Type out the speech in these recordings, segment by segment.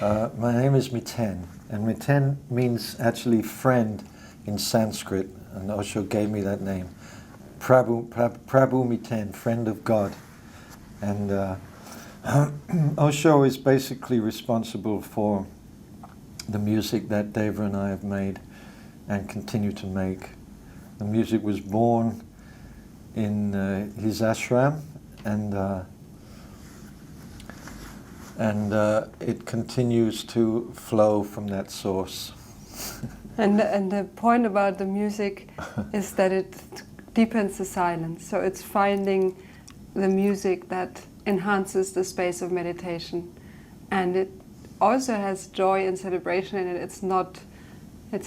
My name is Miten, and Miten means actually friend in Sanskrit, and Osho gave me that name. Prabhu Miten, friend of God. And Osho is basically responsible for the music that Deva and I have made and continue to make. The music was born in his ashram, and it continues to flow from that source. And the point about the music is that it deepens the silence. So it's finding the music that enhances the space of meditation, and it also has joy and celebration in it. It's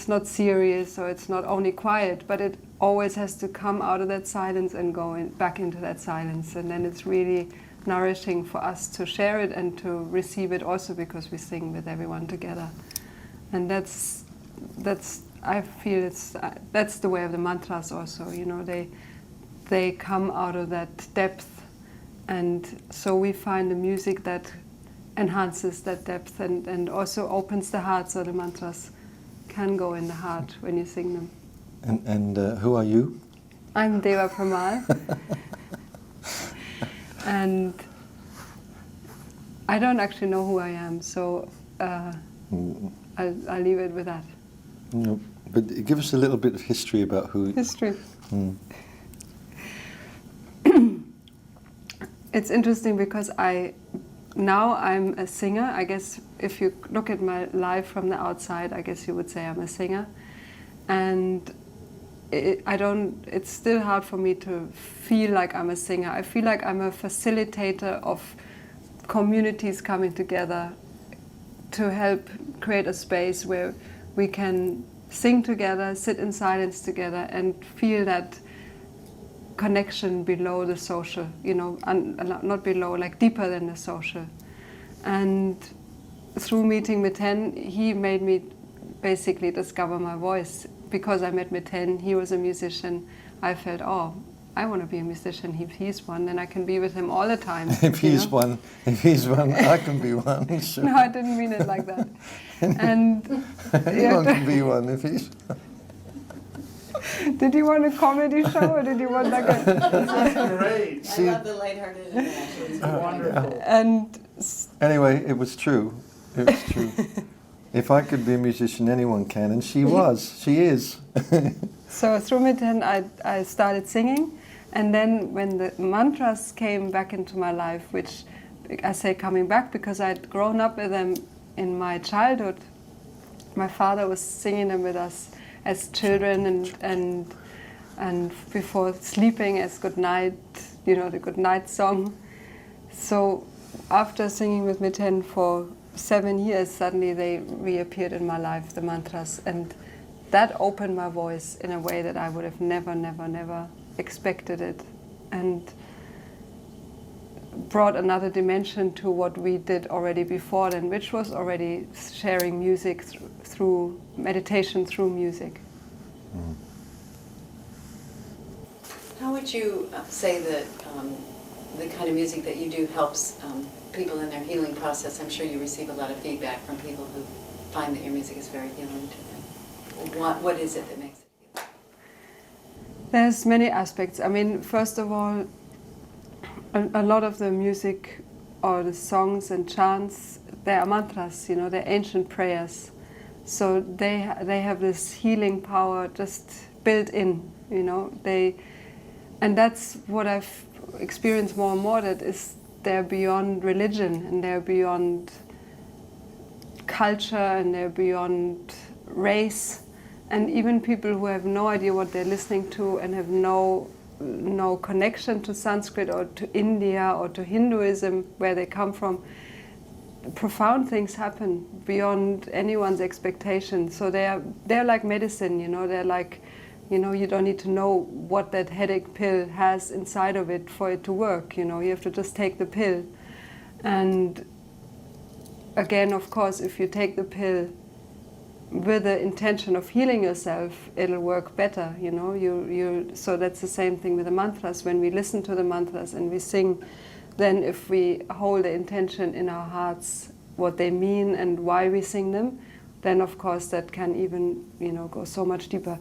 not serious, or it's not only quiet, but it always has to come out of that silence and go back into that silence, and then it's really nourishing for us to share it and to receive it also, because we sing with everyone together. And that's I feel that's the way of the mantras also, they come out of that depth, and so we find the music that enhances that depth and also opens the heart, so the mantras can go in the heart when you sing them. And who are you? I'm Deva Premal. And I don't actually know who I am, so I'll leave it with that. No, but give us a little bit of history about who... History. It's interesting because now I'm a singer. I guess if you look at my life from the outside, I guess you would say I'm a singer. And it's still hard for me to feel like I'm a singer. I feel like I'm a facilitator of communities coming together to help create a space where we can sing together, sit in silence together, and feel that connection below the social, not below, like deeper than the social. And through meeting Miten, he made me basically discover my voice. Because I met Miten, he was a musician, I felt, I want to be a musician. If he's one, then I can be with him all the time. If he's one, I can be one. Sure. No, I didn't mean it like that. And anyone can be one if he's. Did you want a comedy show, or did you want like a? That's great. I love the lighthearted interaction. It's wonderful. Yeah. And anyway, it was true. It was true. If I could be a musician, anyone can, and she is. So through Miten, I started singing, and then when the mantras came back into my life, which I say coming back because I'd grown up with them in my childhood. My father was singing them with us as children, and before sleeping as good night, the good night song. So after singing with Miten for 7 years, suddenly they reappeared in my life, the mantras, and that opened my voice in a way that I would have never expected it, and brought another dimension to what we did already before then, which was already sharing music through meditation, through music. How would you say that the kind of music that you do helps people in their healing process? I'm sure you receive a lot of feedback from people who find that your music is very healing to them. What is it that makes it healing? There's many aspects. I mean, first of all, a lot of the music or the songs and chants, they are mantras, they're ancient prayers. So they have this healing power just built in, and that's what I've experienced more and more, that is they're beyond religion, and they're beyond culture, and they're beyond race, and even people who have no idea what they're listening to and have no connection to Sanskrit or to India or to Hinduism, where they come from, profound things happen beyond anyone's expectation. So they're like medicine, they're like, you don't need to know what that headache pill has inside of it for it to work, you have to just take the pill. And again, of course, if you take the pill with the intention of healing yourself, it'll work better, so that's the same thing with the mantras. When we listen to the mantras and we sing, then if we hold the intention in our hearts what they mean and why we sing them, then of course that can even, go so much deeper.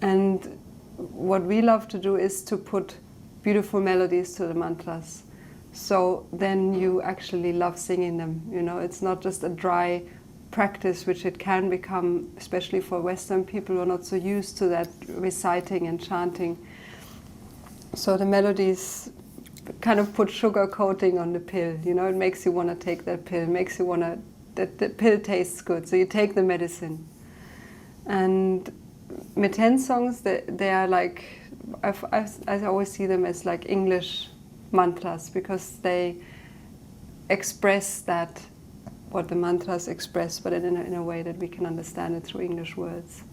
And what we love to do is to put beautiful melodies to the mantras. So then you actually love singing them. It's not just a dry practice, which it can become, especially for Western people who are not so used to that reciting and chanting. So the melodies kind of put sugar coating on the pill. It makes you want to take that pill. It makes you want to, that the pill tastes good. So you take the medicine. And Miten songs, they are like, I always see them as like English mantras, because they express that, what the mantras express, but in a way that we can understand it through English words.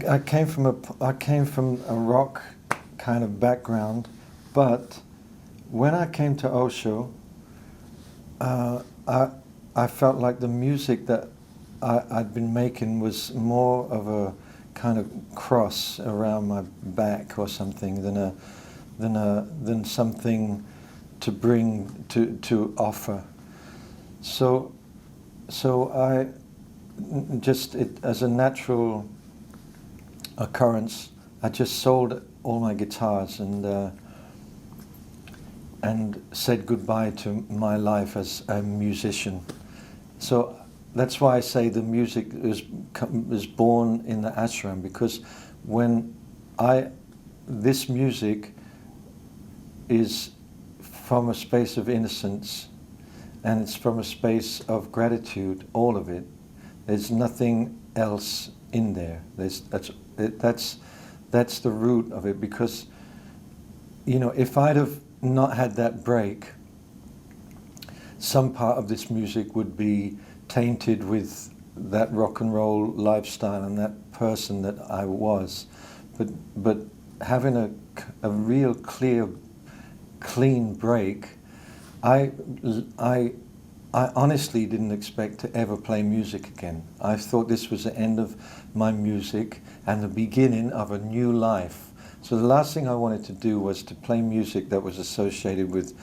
I came from a rock kind of background, but when I came to Osho, I felt like the music that I'd been making was more of a kind of cross around my back or something than something to bring to offer. So I just, as a natural occurrence, I just sold all my guitars and said goodbye to my life as a musician. So that's why I say the music is born in the ashram, because when this music is from a space of innocence, and it's from a space of gratitude, all of it. There's nothing else in there. That's the root of it, because, if I'd have not had that break, some part of this music would be tainted with that rock and roll lifestyle and that person that I was. But having a real clean break, I honestly didn't expect to ever play music again. I thought this was the end of my music and the beginning of a new life. So the last thing I wanted to do was to play music that was associated with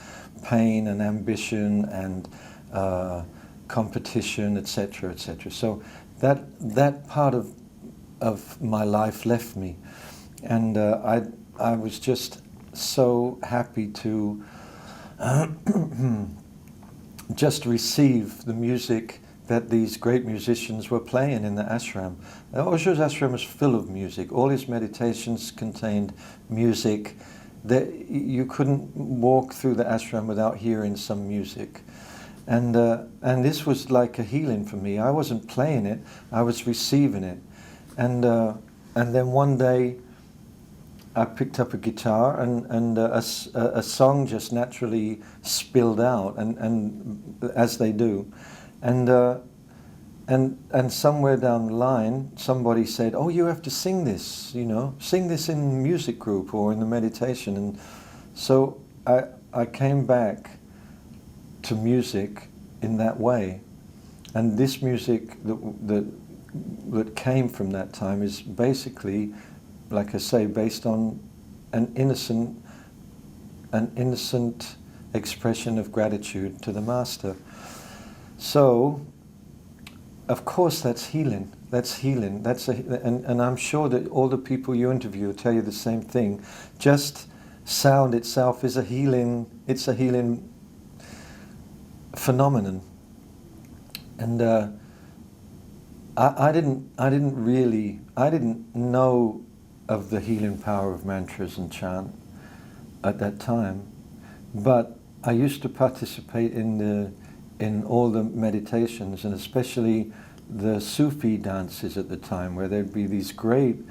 pain and ambition and competition, etc., etc. So that part of my life left me, and I was just so happy to just receive the music that these great musicians were playing in the ashram. Osho's ashram was full of music. All his meditations contained music. You couldn't walk through the ashram without hearing some music. And this was like a healing for me. I wasn't playing it, I was receiving it. And then one day I picked up a guitar and a song just naturally spilled out, and as they do. And somewhere down the line, somebody said, "Oh, you have to sing this, sing this in the music group or in the meditation." And so I came back to music in that way. And this music that came from that time is basically, like I say, based on an innocent expression of gratitude to the Master. So, of course, that's healing. That's healing. And I'm sure that all the people you interview will tell you the same thing. Just sound itself is a healing. It's a healing phenomenon. And I didn't know of the healing power of mantras and chant at that time, but I used to participate in all the meditations, and especially the Sufi dances at the time, where there'd be these great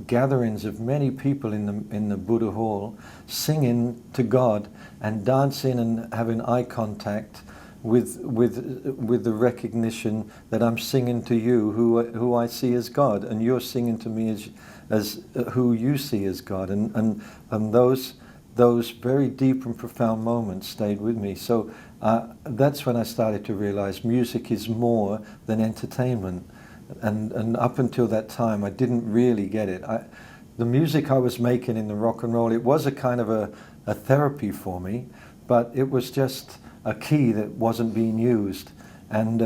gatherings of many people in the Buddha hall, singing to God and dancing and having eye contact with the recognition that I'm singing to you, who I see as God, and you're singing to me as who you see as God, and those very deep and profound moments stayed with me. So that's when I started to realize music is more than entertainment. And up until that time, I didn't really get it. The music I was making in the rock and roll, it was a kind of a therapy for me, but it was just a key that wasn't being used. And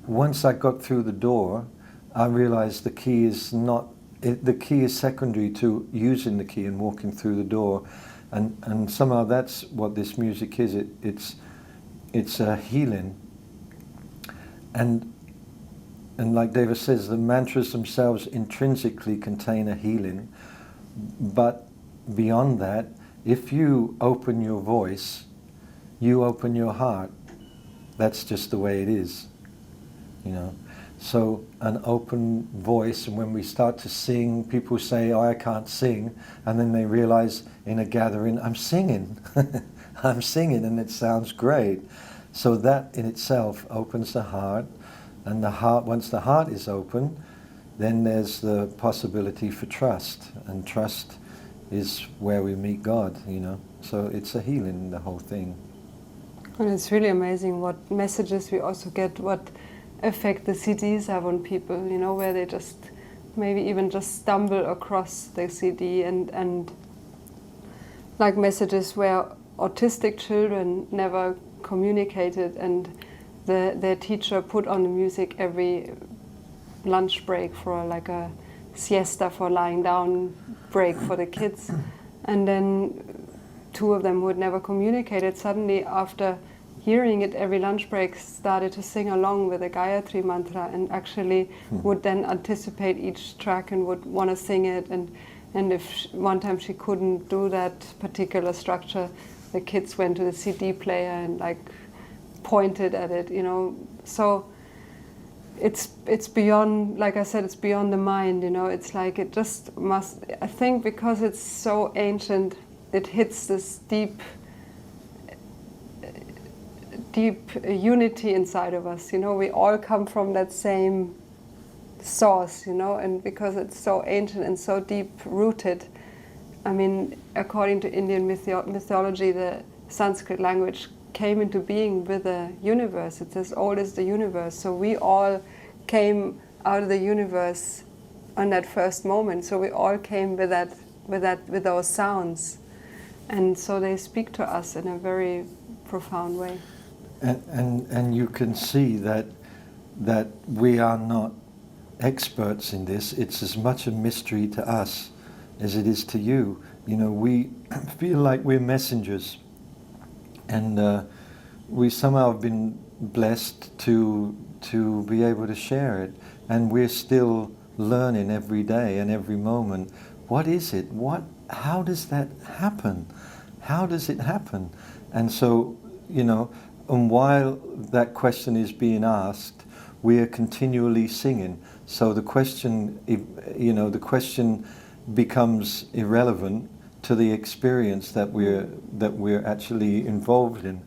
once I got through the door, I realized the key is not, the key is secondary to using the key and walking through the door. And somehow that's what this music is. It's a healing. And like Deva says, the mantras themselves intrinsically contain a healing. But beyond that, if you open your voice, you open your heart. That's just the way it is, you know. So an open voice, and when we start to sing, people say, "Oh, I can't sing," and then they realize in a gathering, "I'm singing." I'm singing and it sounds great. So that in itself opens the heart, and the heart, once the heart is open, then there's the possibility for trust, and trust is where we meet God, you know. So it's a healing, the whole thing. And it's really amazing what messages we also get, what effect the CDs have on people, you know, where they just maybe even just stumble across the CD, and like messages where autistic children never communicated, and their teacher put on the music every lunch break for like a siesta, for lying down break for the kids. And then two of them who had never communicated suddenly, after hearing it every lunch break, started to sing along with the Gayatri Mantra, and actually would then anticipate each track and would want to sing it. And if one time she couldn't do that particular structure, the kids went to the CD player and like pointed at it, you know. So it's beyond, like I said, it's beyond the mind, you know. It's like it just must, I think because it's so ancient, it hits this deep unity inside of us, you know. We all come from that same source, you know, and because it's so ancient and so deep rooted. I mean, according to Indian mythology, the Sanskrit language came into being with the universe. It's as old as the universe. So we all came out of the universe on that first moment. So we all came with those sounds, and so they speak to us in a very profound way. And you can see that we are not experts in this. It's as much a mystery to us as it is to you. You know, we feel like we're messengers, and we somehow have been blessed to be able to share it. And we're still learning every day and every moment. What is it? How does that happen? How does it happen? And so, you know, and while that question is being asked, we are continually singing. So the question, you know, the question becomes irrelevant to the experience that we're actually involved in.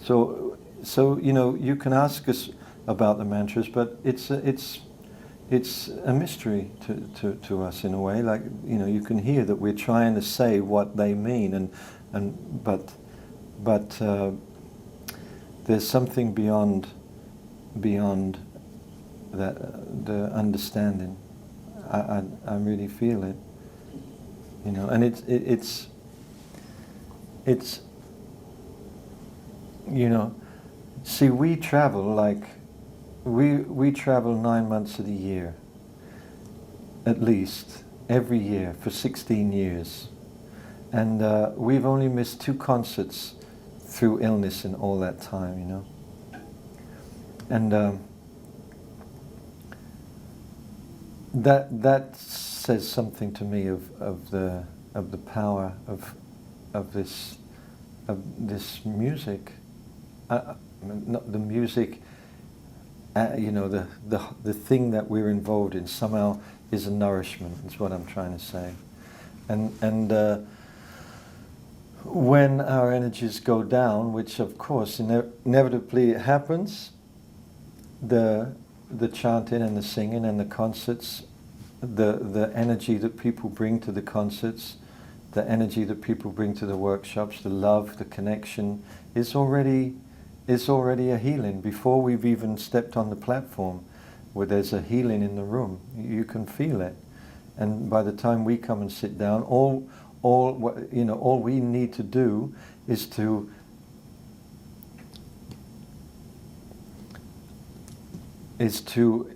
So you know, you can ask us about the mantras, but it's a mystery to us in a way. Like, you know, you can hear that we're trying to say what they mean, but there's something beyond that, the understanding. I really feel it, you know, and it's you know, see, we travel like we travel 9 months of the year, at least every year for 16 years, and we've only missed 2 concerts through illness in all that time, you know. And that says something to me of the power of this music. Not the music, you know, the thing that we're involved in somehow is a nourishment. Is what I'm trying to say. And when our energies go down, which of course inevitably it happens, the chanting and the singing and the concerts, the energy that people bring to the concerts, the energy that people bring to the workshops, the love, the connection, is already a healing. Before we've even stepped on the platform, where there's a healing in the room, you can feel it. And by the time we come and sit down, all we need to do is to is to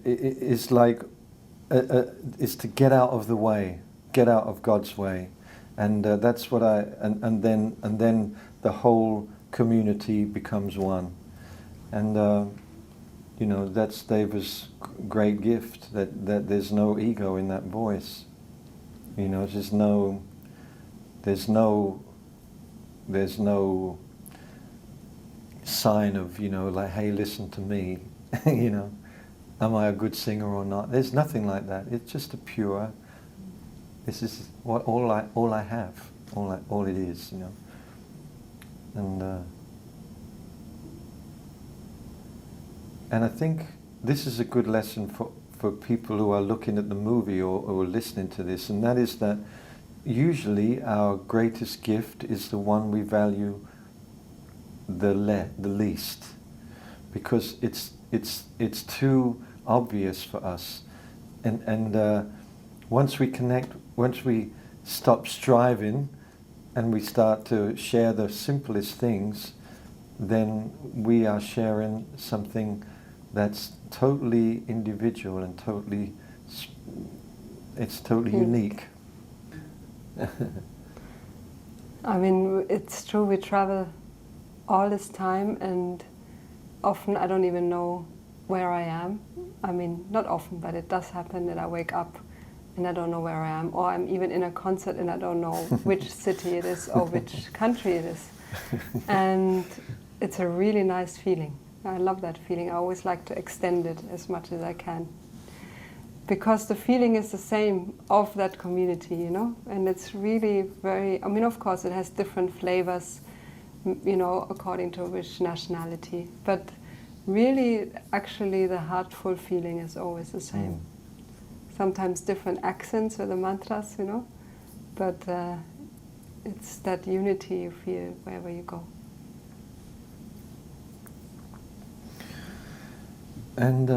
get out of the way, get out of God's way, and that's what and then the whole community becomes one, and that's Deva's great gift, that there's no ego in that voice, there's no sign of like, hey, listen to me, am I a good singer or not? There's nothing like that. It's just a pure. This is what all I have, all it is, and I think this is a good lesson for people who are looking at the movie or listening to this, and that is that usually our greatest gift is the one we value the least, because it's too obvious for us, and once we stop striving and we start to share the simplest things, then we are sharing something that's totally individual and totally unique. I mean, it's true, we travel all this time, and often I don't even know where I am. I mean, not often, but it does happen that I wake up and I don't know where I am, or I'm even in a concert and I don't know which city it is or which country it is. And it's a really nice feeling. I love that feeling. I always like to extend it as much as I can, because the feeling is the same of that community, and it's really very, I mean, of course it has different flavors, according to which nationality, but really, actually, the heartful feeling is always the same. Sometimes different accents with the mantras, but it's that unity you feel wherever you go. And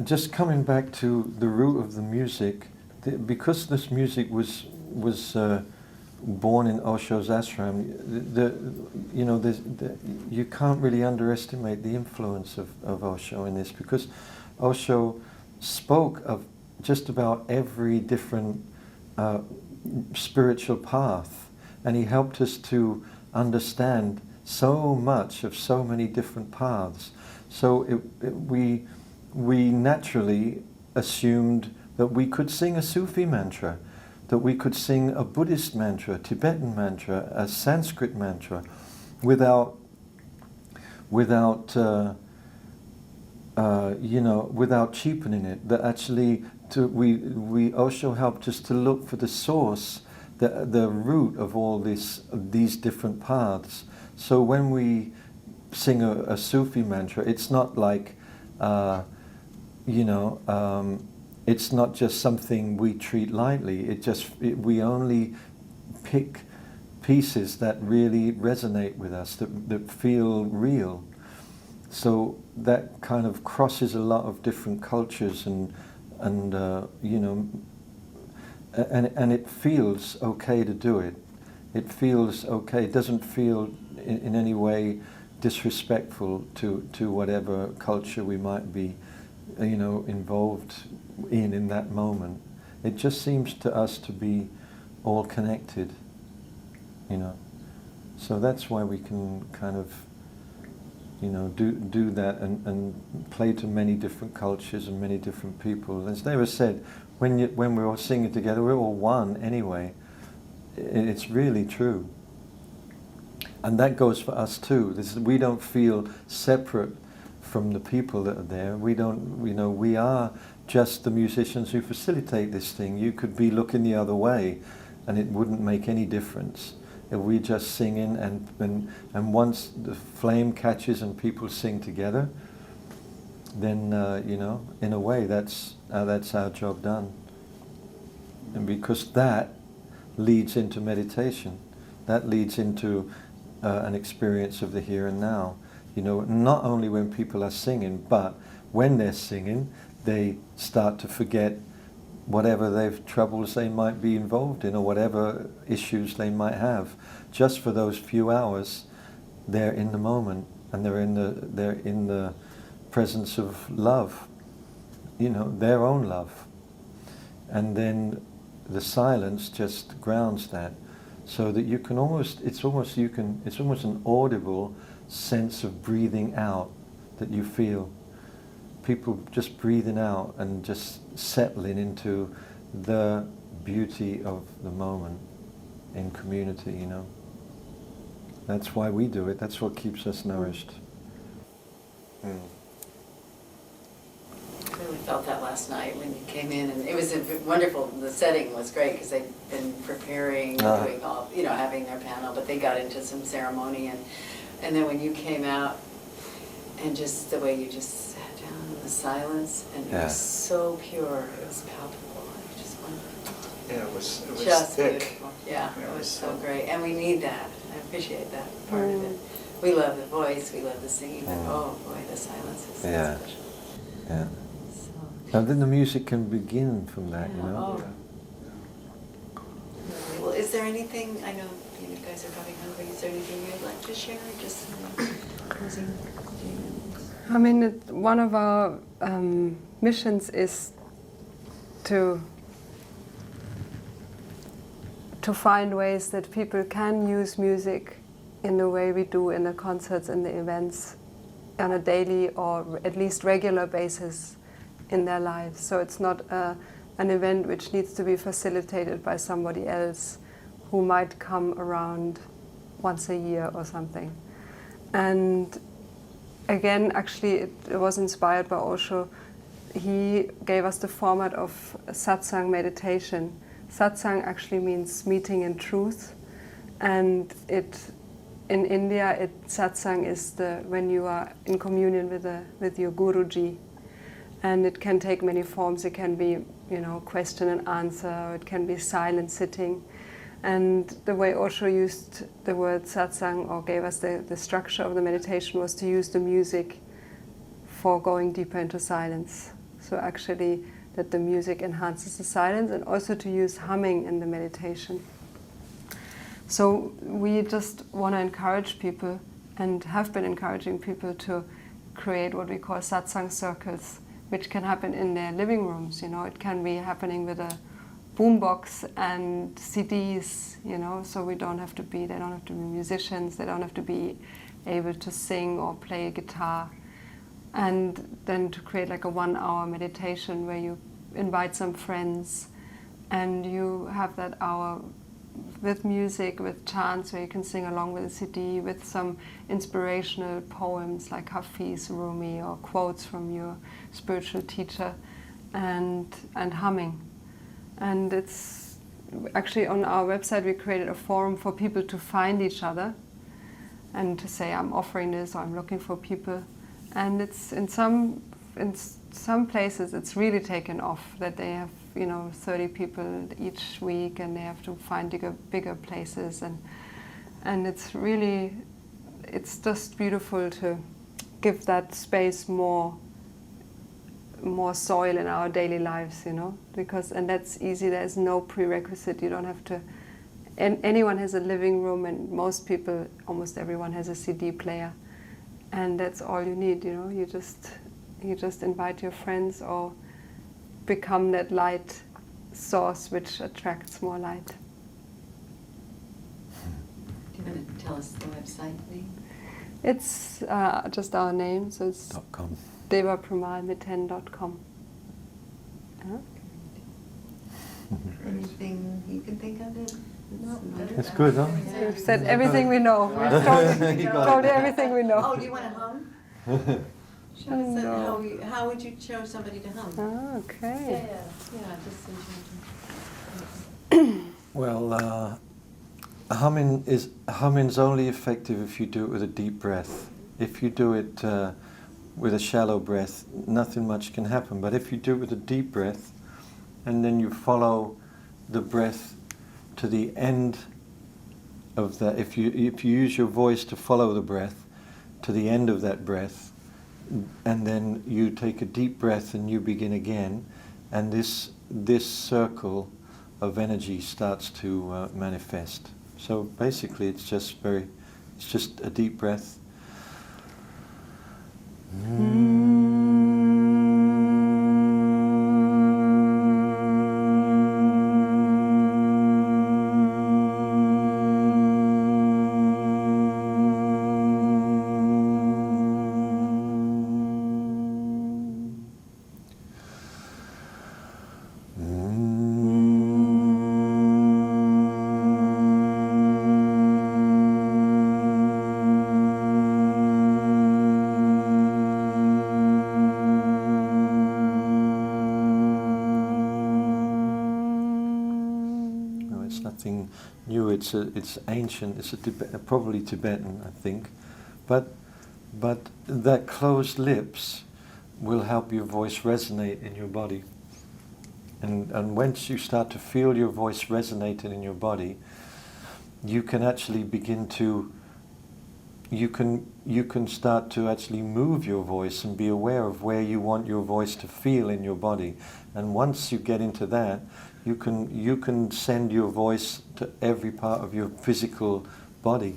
just coming back to the root of the music, because this music was born in Osho's ashram, you can't really underestimate the influence of Osho in this, because Osho spoke of just about every different spiritual path, and he helped us to understand so much of so many different paths. So we naturally assumed that we could sing a Sufi mantra, that we could sing a Buddhist mantra, Tibetan mantra, a Sanskrit mantra, without cheapening it. That actually, Osho helped us to look for the source, the root of all these different paths. So when we sing a Sufi mantra, it's not like, it's not just something we treat lightly. We only pick pieces that really resonate with us, that feel real. So that kind of crosses a lot of different cultures, and it feels okay to do it. It feels okay. It doesn't feel in any way disrespectful to whatever culture we might be, involved in that moment. It just seems to us to be all connected, So that's why we can kind of, do that and play to many different cultures and many different people. As Deva said, when we're all singing together, we're all one anyway. It's really true. And that goes for us too. We don't feel separate from the people that are there. We are just the musicians who facilitate this thing. You could be looking the other way and it wouldn't make any difference. If we just singing and once the flame catches and people sing together, then in a way that's our job done. And because that leads into meditation, that leads into an experience of the here and now. Not only when people are singing, but when they're singing, they start to forget whatever troubles they might be involved in, or whatever issues they might have. Just for those few hours, they're in the moment, and they're in the presence of love, their own love. And then the silence just grounds that, so that it's almost an audible sense of breathing out that you feel. People just breathing out and just settling into the beauty of the moment in community, That's why we do it. That's what keeps us nourished. I really felt that last night when you came in, and it was wonderful. The setting was great because they'd been preparing, doing all, having their panel, but they got into some ceremony, and then when you came out, and just the way you just sat down in the silence, and it was so pure, it was palpable. It was just wonderful. Yeah, it was just thick. Beautiful. Yeah, it was so great, and we need that. I appreciate that part of it. We love the voice, we love the singing, but oh boy, the silence is so special. Yeah. And then the music can begin from that, Oh. Well, is there anything, I know you guys are probably hungry, is there anything you'd like to share? Just closing statements? I mean, one of our missions is to find ways that people can use music in the way we do in the concerts and the events on a daily or at least regular basis in their lives. So it's not an event which needs to be facilitated by somebody else who might come around once a year or something. And again, actually, it was inspired by Osho. He gave us the format of Satsang meditation. Satsang actually means meeting in truth, and in India, Satsang is when you are in communion with your Guruji, and it can take many forms. It can be, question and answer, or it can be silent sitting. And the way Osho used the word Satsang, or gave us the structure of the meditation, was to use the music for going deeper into silence. So actually, that the music enhances the silence, and also to use humming in the meditation. So we just want to encourage people, and have been encouraging people, to create what we call satsang circles, which can happen in their living rooms. It can be happening with a boombox and CDs. So they don't have to be musicians. They don't have to be able to sing or play a guitar. And then to create like a 1-hour meditation where you invite some friends, and you have that hour with music, with chants, where you can sing along with a CD, with some inspirational poems like Hafiz, Rumi, or quotes from your spiritual teacher, and humming. And it's actually on our website we created a forum for people to find each other and to say, I'm offering this, or I'm looking for people. And it's in some places it's really taken off, that they have 30 people each week, and they have to find bigger places, and it's just beautiful to give that space more soil in our daily lives, and that's easy. There's no prerequisite. You don't have to. Anyone has a living room, and almost everyone has a CD player, and that's all you need. You just invite your friends, or become that light source which attracts more light. Do you want to tell us the website name? It's just our name, so it's .com. Deva Premal Miten.com. Anything you can think of? It's good, huh? We've said everything we know. We've told you everything we know. Oh, do you want to hum? Show us how would you show somebody to hum? Oh, okay. Yeah, just in Well, humming's only effective if you do it with a deep breath. If you do it with a shallow breath, nothing much can happen. But if you do it with a deep breath, and then you follow the breath to the end of that, if you use your voice to follow the breath to the end of that breath, and then you take a deep breath and you begin again, and this circle of energy starts to manifest. So basically, it's just a deep breath. nothing new. It's ancient. It's probably Tibetan, I think, but that closed lips will help your voice resonate in your body. And once you start to feel your voice resonating in your body, you can actually begin to, you can start to actually move your voice and be aware of where you want your voice to feel in your body. And once you get into that, you can send your voice to every part of your physical body.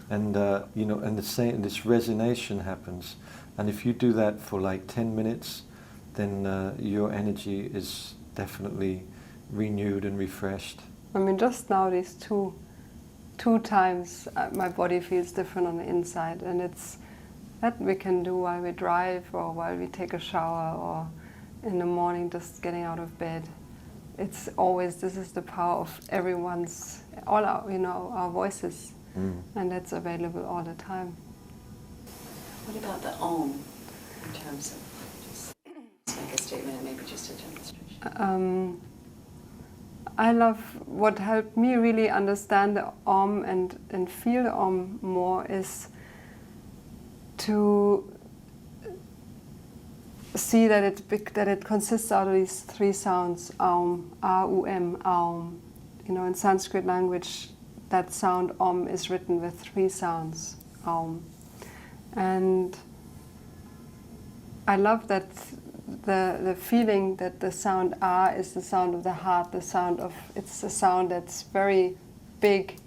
And and this resonation happens. And if you do that for like 10 minutes, then your energy is definitely renewed and refreshed. I mean, just now these two times my body feels different on the inside, and it's that we can do while we drive or while we take a shower or in the morning just getting out of bed. It's always, this is the power of our voices, and that's available all the time. What about the Om in terms of just make a statement and maybe just a demonstration? I love, what helped me really understand the Om and feel the Om more is to see that it consists out of these three sounds, Aum, A-U-M, Aum. In Sanskrit language, that sound Om is written with three sounds, Aum. And I love that the feeling that the sound A is the sound of the heart, it's a sound that's very big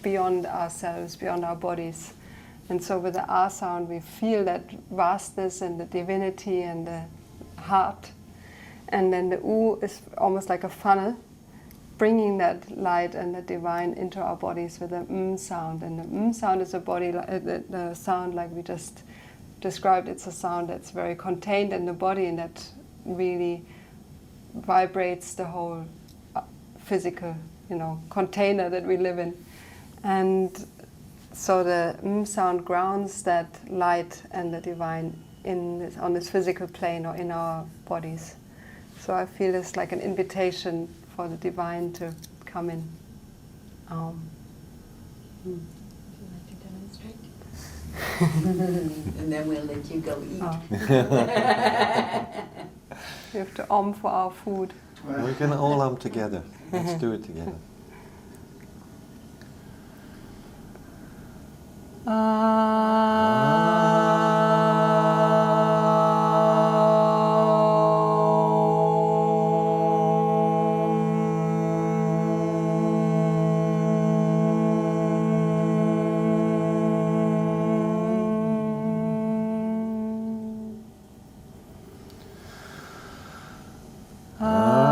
beyond ourselves, beyond our bodies. And so with the A sound we feel that vastness and the divinity and the heart. And then the U is almost like a funnel, bringing that light and the divine into our bodies with the sound. And the sound is the sound like we just described. It's a sound that's very contained in the body and that really vibrates the whole physical, container that we live in. And so the sound grounds that light and the divine on this physical plane or in our bodies. So I feel it's like an invitation for the divine to come in. Would you like to demonstrate? And then we'll let you go eat. Oh. We have to Om for our food. We're going to all together. Let's do it together. Ah